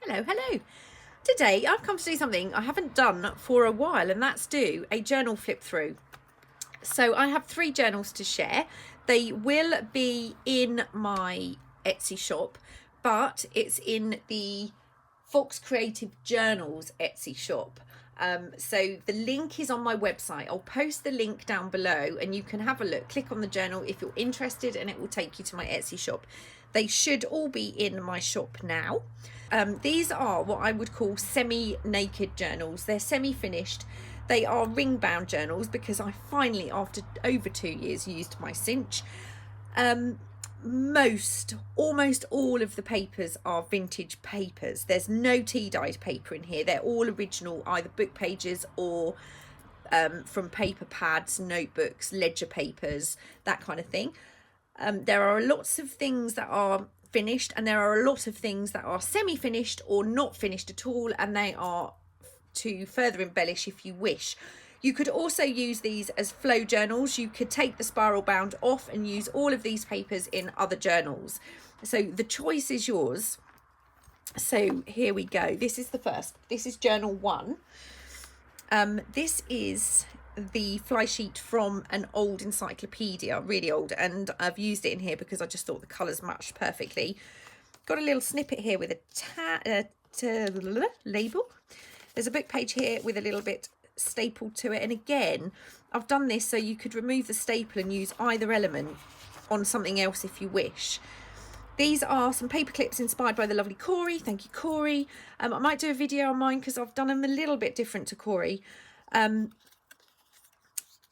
Hello. Today I've come to do something I haven't done for a while, and that's do a journal flip through. So I have 3 journals to share. They will be in my Etsy shop, but it's in the Fox Creative Journals Etsy shop. So the link is on my website. I'll post the link down below and you can have a look. Click on the journal if you're interested and it will take you to my Etsy shop. They should all be in my shop now. These are what I would call semi-naked journals. They're semi-finished. They are ring-bound journals because I finally, after over 2 years, used my cinch. Almost all of the papers are vintage papers. There's no tea-dyed paper in here. They're all original, either book pages or from paper pads, notebooks, ledger papers, that kind of thing. There are lots of things that are finished and there are a lot of things that are semi-finished or not finished at all, and they are to further embellish if you wish. You could also use these as flow journals. You could take the spiral bound off and use all of these papers in other journals. So the choice is yours. So here we go. This is the first. This is journal 1. This is the fly sheet from an old encyclopedia, really old, and I've used it in here because I just thought the colours matched perfectly. Got a little snippet here with a label. There's a book page here with a little bit stapled to it, and again I've done this so you could remove the staple and use either element on something else if you wish. These are some paper clips inspired by the lovely Corey. Thank you, Corey. I might do a video on mine because I've done them a little bit different to Corey.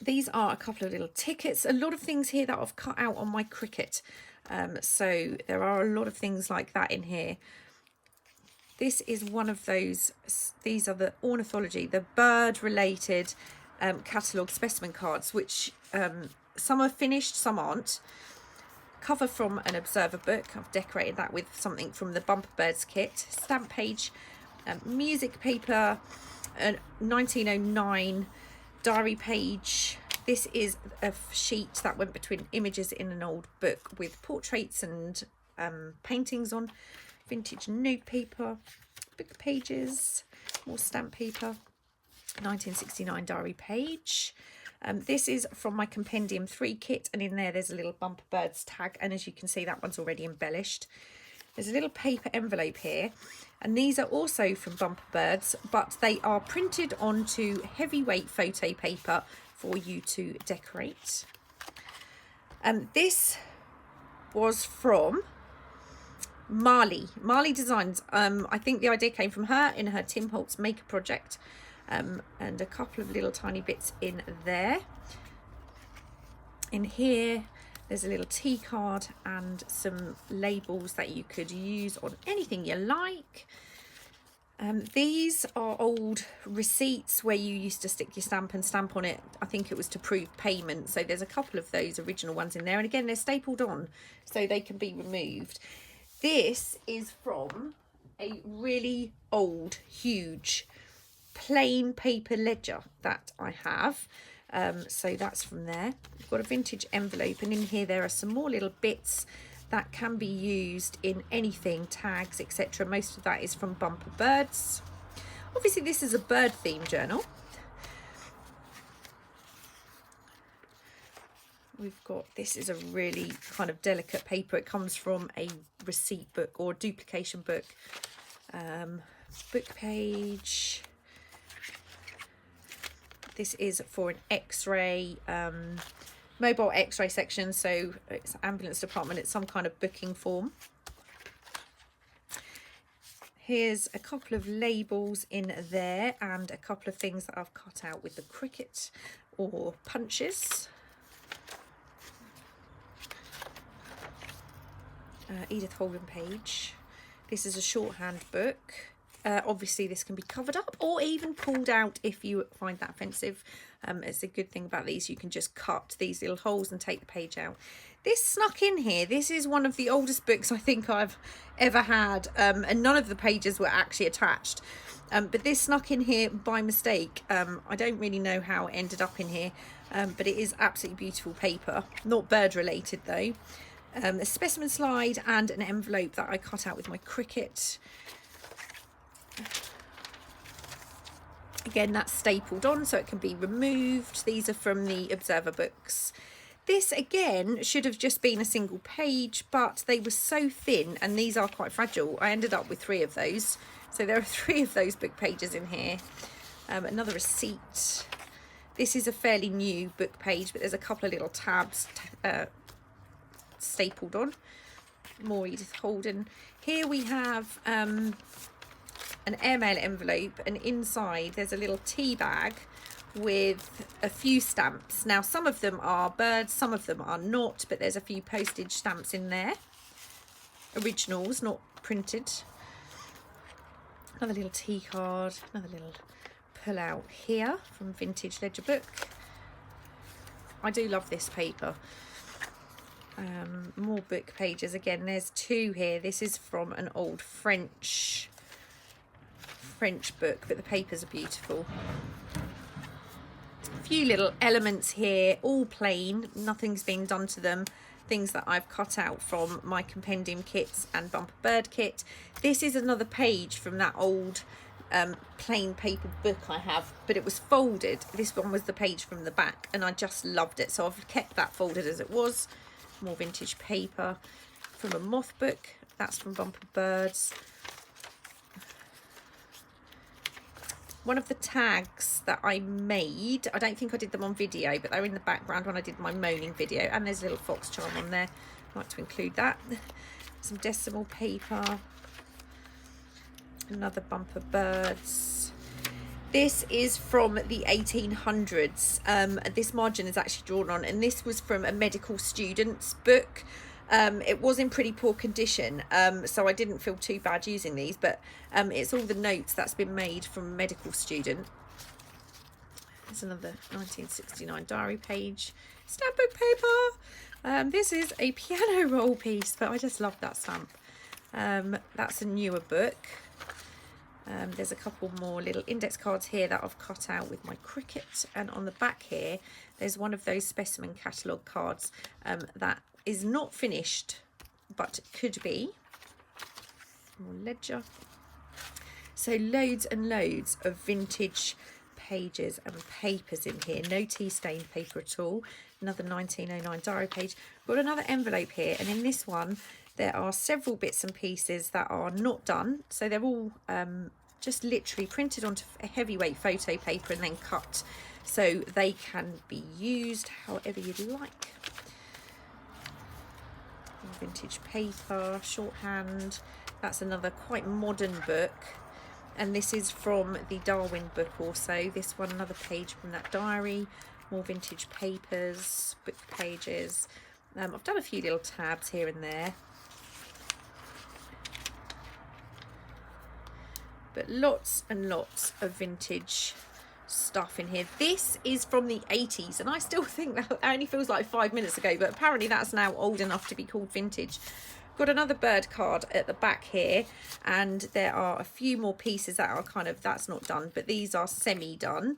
These are a couple of little tickets. A lot of things here that I've cut out on my Cricut. So there are a lot of things like that in here. This is one of those. These are the ornithology, the bird related catalogue specimen cards, which some are finished, some aren't. Cover from an Observer book. I've decorated that with something from the Bumper Birds kit. Stamp page, music paper, 1909 diary page. This is a sheet that went between images in an old book with portraits and paintings on. Vintage note paper, book pages, more stamp paper, 1969 diary page. This is from my Compendium 3 kit, and in there's a little Bumper Birds tag, and as you can see that one's already embellished. There's a little paper envelope here, and these are also from Bumper Birds, but they are printed onto heavyweight photo paper for you to decorate. This was from Marley Designs. I think the idea came from her in her Tim Holtz maker project, and a couple of little tiny bits in there. In here there's a little tea card and some labels that you could use on anything you like. These are old receipts where you used to stick your stamp and stamp on it. I think it was to prove payment. So there's a couple of those original ones in there, and again they're stapled on so they can be removed. This is from a really old, huge, plain paper ledger that I have. So that's from there. I've got a vintage envelope, and in here there are some more little bits that can be used in anything, tags, etc. Most of that is from Bumper Birds. Obviously this is a bird themed journal. We've got, this is a really kind of delicate paper. It comes from a receipt book or duplication book. Book page. This is for an x-ray, mobile x-ray section. So it's ambulance department. It's some kind of booking form. Here's a couple of labels in there and a couple of things that I've cut out with the Cricut or punches. Edith Holden page. This is a shorthand book. Obviously this can be covered up or even pulled out if you find that offensive. It's a good thing about these, you can just cut these little holes and take the page out. This snuck in here. This is one of the oldest books I think I've ever had, and none of the pages were actually attached. But this snuck in here by mistake. I don't really know how it ended up in here, but it is absolutely beautiful paper. Not bird related though. A specimen slide and an envelope that I cut out with my Cricut. Again, that's stapled on so it can be removed. These are from the Observer books. This again should have just been a single page, but they were so thin, and these are quite fragile. I ended up with 3 of those. So there are 3 of those book pages in here. Another receipt. This is a fairly new book page, but there's a couple of little tabs stapled on. More Edith Holden. Here we have an airmail envelope, and inside there's a little tea bag with a few stamps. Now some of them are birds, some of them are not, but there's a few postage stamps in there. Originals, not printed. Another little tea card, another little pull out here from Vintage Ledger Book. I do love this paper. More book pages. Again, there's 2 here. This is from an old French book, but the papers are beautiful. A few little elements here, all plain, nothing's been done to them. Things that I've cut out from my compendium kits and bumper bird kit. This is another page from that old plain paper book I have, but it was folded. This one was the page from the back, and I just loved it, so I've kept that folded as it was. More vintage paper from a moth book. That's from Bumper Birds. One of the tags that I made, I don't think I did them on video, but they were in the background when I did my moaning video, and there's a little fox charm on there. I'd like to include that. Some decimal paper. Another Bumper Birds. This is from the 1800s. This margin is actually drawn on, and this was from a medical student's book. It was in pretty poor condition, so I didn't feel too bad using these, but it's all the notes that's been made from a medical student. There's another 1969 diary page. Stamp book paper. This is a piano roll piece, but I just love that stamp. That's a newer book. There's a couple more little index cards here that I've cut out with my Cricut, and on the back here there's one of those specimen catalogue cards that is not finished but could be. More ledger. So loads and loads of vintage pages and papers in here. No tea stained paper at all. Another 1909 diary page. Got another envelope here, and in this one there are several bits and pieces that are not done. So they're all just literally printed onto a heavyweight photo paper and then cut, so they can be used however you'd like. Vintage paper, shorthand. That's another quite modern book, and this is from the Darwin book also. This one, another page from that diary. More vintage papers, book pages. I've done a few little tabs here and there, but lots and lots of vintage stuff in here. This is from the 80s, and I still think that only feels like 5 minutes ago, but apparently that's now old enough to be called vintage. Got another bird card at the back here, and there are a few more pieces that are kind of, that's not done, but these are semi-done.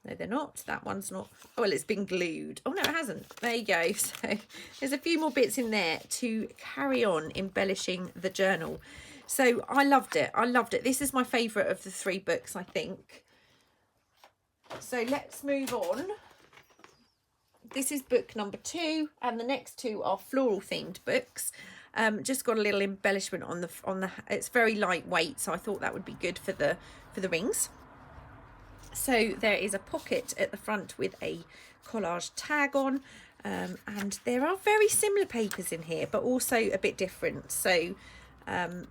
No, they're not. That one's not. Oh, well, it's been glued. Oh, no, it hasn't. There you go. So there's a few more bits in there to carry on embellishing the journal. So I loved it. I loved it. This is my favourite of the 3 books, I think. So let's move on. This is book number 2, and the next 2 are floral themed books. Just got a little embellishment on the. It's very lightweight, so I thought that would be good for the rings. So there is a pocket at the front with a collage tag on, and there are very similar papers in here, but also a bit different. So I'll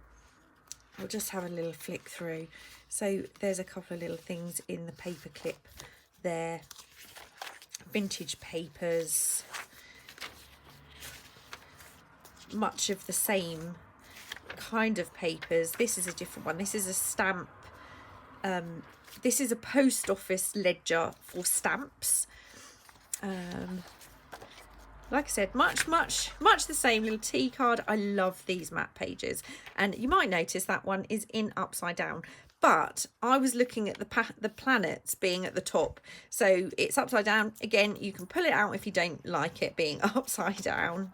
just have a little flick through. So there's a couple of little things in the paper clip there. Vintage papers. Much of the same kind of papers. This is a different one. This is a stamp. This is a post office ledger for stamps. Like I said, much the same. Little tea card. I love these map pages, and you might notice that one is in upside down, but I was looking at the planets being at the top, so it's upside down. Again, you can pull it out if you don't like it being upside down.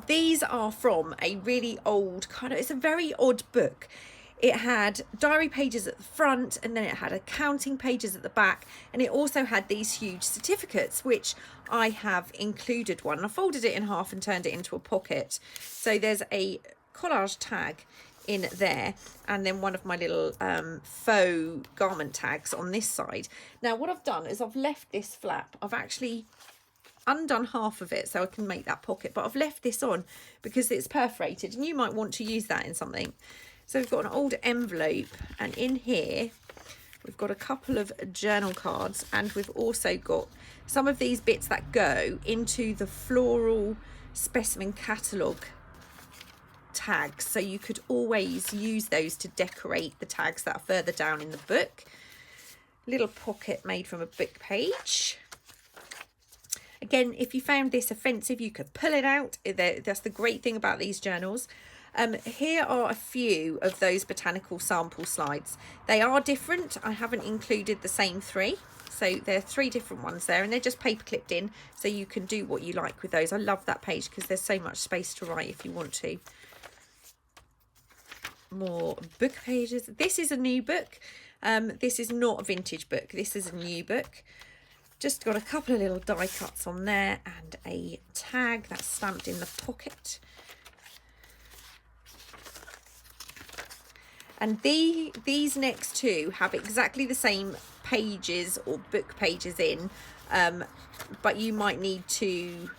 These are from a really old kind of, it's a very odd book. It had diary pages at the front, and then it had accounting pages at the back, and it also had these huge certificates, which I have included one. I folded it in half and turned it into a pocket. So there's a collage tag in there, and then one of my little faux garment tags on this side. Now what I've done is I've left this flap. I've actually undone half of it so I can make that pocket, but I've left this on because it's perforated, and you might want to use that in something. So we've got an old envelope, and in here we've got a couple of journal cards, and we've also got some of these bits that go into the floral specimen catalogue tags. So you could always use those to decorate the tags that are further down in the book. Little pocket made from a book page. Again, if you found this offensive, you could pull it out. That's the great thing about these journals. Here are a few of those botanical sample slides. They are different. I haven't included the same three. So there are 3 different ones there, and they're just paper clipped in, so you can do what you like with those. I love that page because there's so much space to write if you want to. More book pages. This is a new book. This is not a vintage book. This is a new book. Just got a couple of little die cuts on there and a tag that's stamped in the pocket. And these next two have exactly the same pages or book pages in, but you might need to,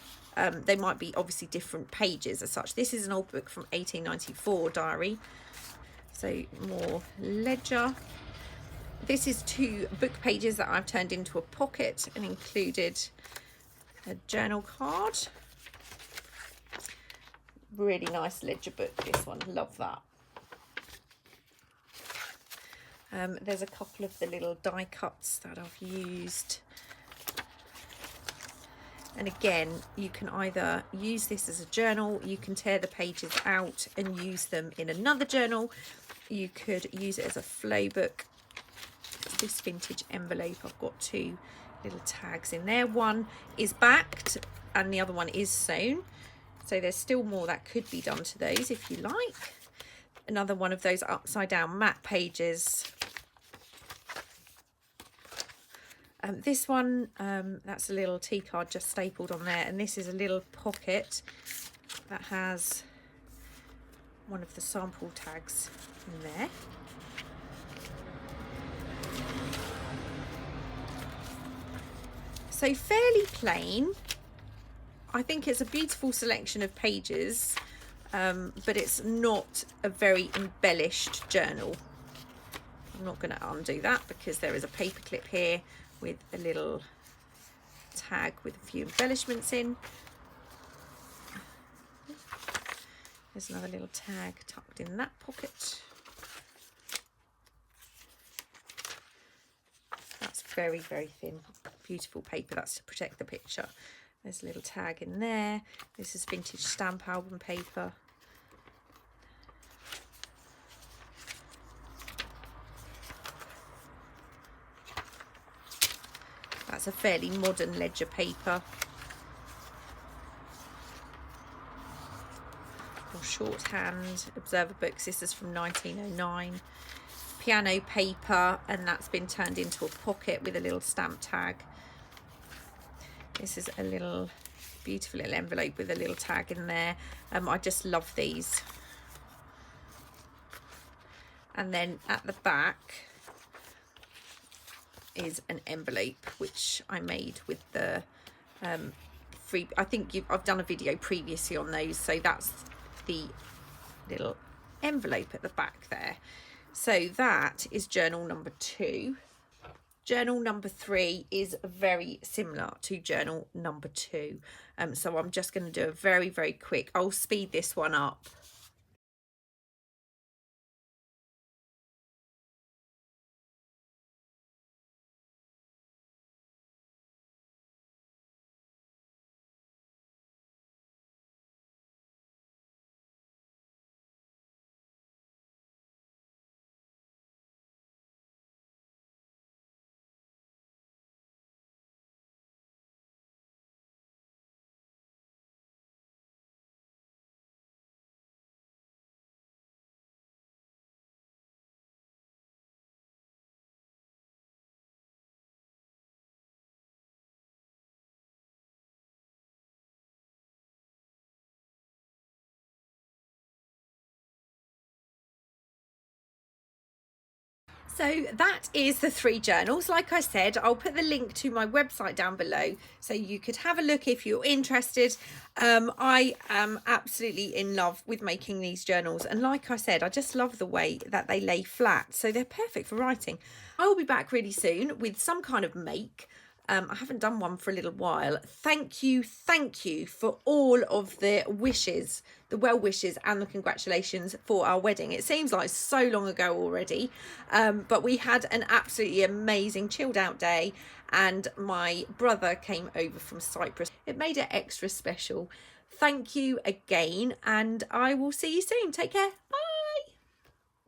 they might be obviously different pages as such. This is an old book from 1894 diary. So more ledger. This is 2 book pages that I've turned into a pocket and included a journal card. Really nice ledger book, this one, love that. There's a couple of the little die cuts that I've used. And again, you can either use this as a journal, you can tear the pages out and use them in another journal. You could use it as a flow book. This vintage envelope, I've got 2 little tags in there. One is backed and the other one is sewn. So there's still more that could be done to those if you like. Another one of those upside down matte pages. This one, that's a little T card just stapled on there, and this is a little pocket that has one of the sample tags in there. So fairly plain. I think it's a beautiful selection of pages, but it's not a very embellished journal. I'm not going to undo that because there is a paper clip here with a little tag with a few embellishments in. There's another little tag tucked in that pocket. That's very, very thin, beautiful paper. That's to protect the picture. There's a little tag in there. This is vintage stamp album paper. That's a fairly modern ledger paper. Or shorthand observer books. This is from 1909. Piano paper, and that's been turned into a pocket with a little stamp tag. This is a little beautiful little envelope with a little tag in there. I just love these. And then at the back is an envelope which I made with the free. I think I've done a video previously on those, so that's the little envelope at the back there. So that is journal number 2. Journal number 3 is very similar to journal number 2. So I'm just going to do a very, very quick, I'll speed this one up. So that is the 3 journals. Like I said, I'll put the link to my website down below so you could have a look if you're interested. I am absolutely in love with making these journals, and like I said, I just love the way that they lay flat, so they're perfect for writing. I will be back really soon with some kind of make. I haven't done one for a little while. Thank you for all of the wishes, the well wishes and the congratulations for our wedding. It seems like so long ago already, but we had an absolutely amazing chilled out day, and my brother came over from Cyprus. It made it extra special. Thank you again, and I will see you soon. Take care.